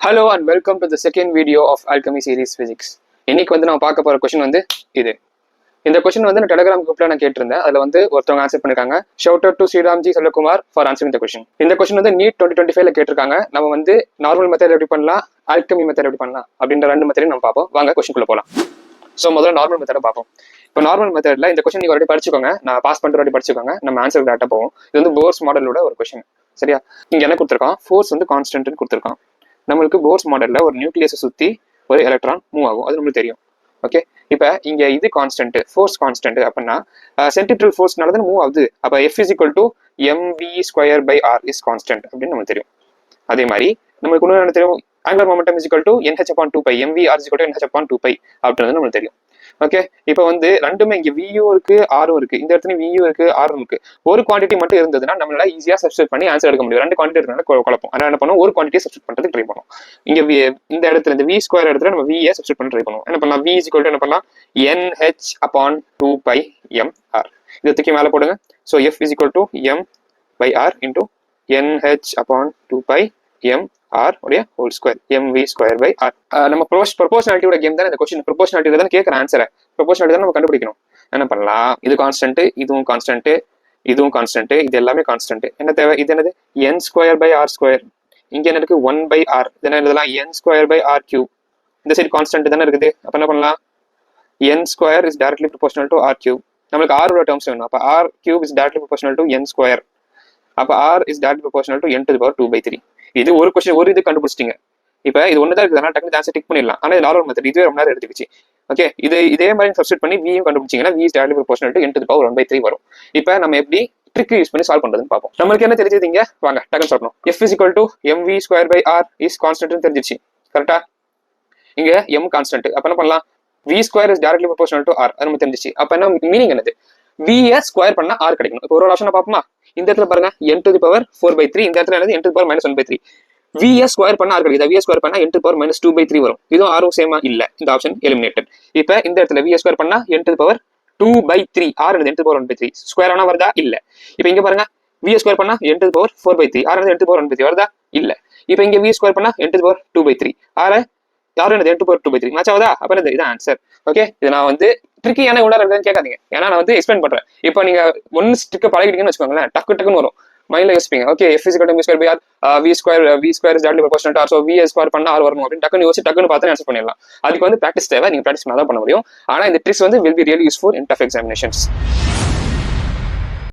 Hello and welcome to the second video of Alchemy series Physics. இன்னைக்கு வந்து நான் பார்க்க போற கொஸ்டின் வந்து இது. இந்த கொஸ்டின் வந்து நான் டெலிகிராம் குரூப்ல நான் கேட்டிருந்தேன். அதுல வந்து ஒருத்தவங்க ஆன்சர் பண்ணிருக்காங்க. Shout out to Sriramji Chellakumar for answering the question. இந்த கொஸ்டின் வந்து நீட் 2025ல கேட்டிருக்காங்க. நம்ம வந்து நார்மல் மெத்தட் எப்படி பண்ணலாம், ஆல்கமி மெத்தட் எப்படி பண்ணலாம் அப்படின்ற ரெண்டு மெத்தடையும் நம்ம பார்ப்போம். வாங்க கொஸ்டின்குள்ள போலாம். ஸோ முதல்ல நார்மல் மெத்தடை பார்ப்போம். இப்போ நார்மல் மெத்தட்ல இந்த கொஸ்டின் நீங்க ஆல்ரெடி படிச்சுக்கோங்க. நான் பாஸ் பண்ணுற வாட்டி படிச்சுக்கோங்க. நம்ம ஆன்சர் டேட்டா போவோம். இது வந்து போர்ஸ் மாடலோட ஒரு கொஸ்டின். சரியா? இங்க என்ன கொடுத்துருக்கான், ஃபோர்ஸ் வந்து கான்ஸ்டன்ட்னு கொடுத்துருக்கான். நம்மளுக்கு போர்ஸ் மாடல்ல ஒரு நியூக்ளியஸை சுத்தி ஒரு எலக்ட்ரான் மூவ் ஆகும், அது நம்மளுக்கு தெரியும். ஓகே, இப்போ இங்க இது கான்ஸ்டன்ட், ஃபோர்ஸ் கான்ஸ்டன்ட் அப்படின்னா சென்ட்ரிபியூட்டல் ஃபோர்ஸ்னால தான் மூவ் ஆகுது. அப்போ F is equal to mv²/r is constant அப்படின்னு நமக்கு தெரியும். அதே மாதிரி நமக்கு இன்னும் என்ன தெரியும், angular momentum is equal to nh/2π, mvr is equal to nh/2π அப்படின்றது நமக்கு தெரியும். ஓகே, இப்போ வந்து ரெண்டுமே இங்க வியூ இருக்கு, ஆரும் இருக்கு. இந்த இடத்துல வியூ இருக்கு, ஆரும் இருக்கு. ஒரு குவான்டிட்டி மட்டும் இருந்ததுன்னா நம்மளால ஈஸியா சப்ஸ்டிட் பண்ணி ஆன்சர் எடுக்க முடியும். ரெண்டு குவான்டிட்டி இருக்கிறனால குழப்பம். அதனால என்ன பண்ணுவோம், ஒரு குவான்டிட்டி சப்ஸ்டிட் பண்றதுக்கு ட்ரை பண்ணுவோம். இங்க இந்த இடத்துல இந்த v² இடத்துல நம்ம v சப்ஸ்டிட் பண்ண ட்ரை பண்ணுவோம். என்ன பண்ணலாம், v is equal to என்ன பண்ணலாம், nh/2πmr. இதை தூக்கி மேல போடுங்க. So f is equal to m/r into nh/2πmr உடைய ஹோல் ஸ்கொயர், mv²/r. நம்ம ப்ரொபோஷனாலிட்டியோட கேம் தான் இந்த கொஸ்டின். ப்ரொபோஷனாலிட்டி தான் கேட்குற ஆன்சரை. ப்ரொபோஷனாலிட்டி தான் நம்ம கண்டுபிடிக்கணும். என்ன பண்ணலாம், இது கான்ஸ்டன்ட், இதுவும் கான்ஸ்டன்ட், இதுவும் கான்ஸ்டன்ட், இது எல்லாமே கான்ஸ்டன்ட். என்ன தேவை, இது என்னது n²/r². இங்க என்ன இருக்கு, 1/r. இதெல்லாம் இதெல்லாம் n²/r³. இந்த சைடு கான்ஸ்டன்ட் தானே இருக்குது. அப்ப என்ன பண்ணலாம், n² is directly proportional to r³. நம்மளுக்கு r உள்ள டேர்ம்ஸ் வேணும். அப்ப r³ is directly proportional to n². அப்ப r is directly proportional to n⁻²/3. இது ஒரு கொஸ்டின், ஒரு இது கண்டுபிடிச்சிட்டீங்க. இப்ப இது ஒண்ணுதான் இருக்குது, டக்குனு ஆன்சர் டிக் பண்ணிடலாம். ஆனா இது நார்மல் மெத்தட், இதுவே ரொம்ப நேரம் எடுத்துக்கிச்சு. ஓகே, இதே மாதிரி சப்ஸ்டிட் பண்ணி v கண்டுபிடிச்சிங்கன்னா v is directly proportional to n⁻1/3 வரும். இப்ப நம்ம எப்படி ட்ரிக் யூஸ் பண்ணி சால்வ் பண்றதுன்னு பார்ப்போம். நம்மளுக்கு என்ன தெரிஞ்சதுங்க, வாங்க டக்குன்னு சொல்லணும். f is equal to mv²/r is constant தெரிஞ்சிச்சு. கரெக்டா? இங்க m கான்ஸ்டன்ட். அப்ப என்ன பண்ணலாம், v² is directly proportional to r. அது நம்ம தெரிஞ்சிச்சு. அப்ப என்ன மீனிங் என்னது, v² பண்ணா r கிடைக்கணும். இப்போ ஒரு ஆப்ஷனை பார்ப்போமா. இந்த இடத்துல பாருங்க n⁻4/3, இந்த இடத்துல என்னது n⁻−1/3. v² பண்ணா r கிடைக்குது. v² பண்ணா n⁻−2/3 வரும். இதுவும் r சேமா இல்ல, இந்த ஆப்ஷன் எலிமினேட்டட். இப்ப இந்த இடத்துல v² பண்ணா n⁻2/3, r என்னது n⁻1/3. ஸ்கொயர் ஆனா வருதா, இல்ல. இப்ப இங்க பாருங்க, v² பண்ணா n⁻4/3, r என்னது n⁻1/3 வருதா, இல்ல. இப்ப இங்க v² பண்ணா n⁻2/3, r என்னது n⁻2/3 மேட்ச் ஆகுதா. அப்ப என்னது இது ஆன்சர். ஓகே, இது நான் வந்து ட்ரிக்கியான உள்ளார கேட்காதீங்க, ஏன்னா நான் வந்து எக்ஸ்பிளைன் பண்றேன். இப்போ நீங்க ஒன்னு ஸ்ட்ரிக்க பழகிட்டீங்கன்னு வச்சுக்கோங்களேன், டக்குன்னு வரும், மைண்ட்ல யோசிப்பீங்க. Okay, f is equal to m²/r, v² is directly proportional to r, so v² பண்ணா r வரணும் அப்படின்னு டக்குன்னு யோசிச்சு டக்குன்னு பார்த்து ஆன்சர் பண்ணிடலாம். அதுக்கு வந்து பிராக்டிஸ் தேவை. நீங்க பிராக்டிஸ் பண்ணா தான் பண்ண முடியும். ஆனா இந்த ட்ரிக்ஸ் வந்து will be really useful in tough examinations.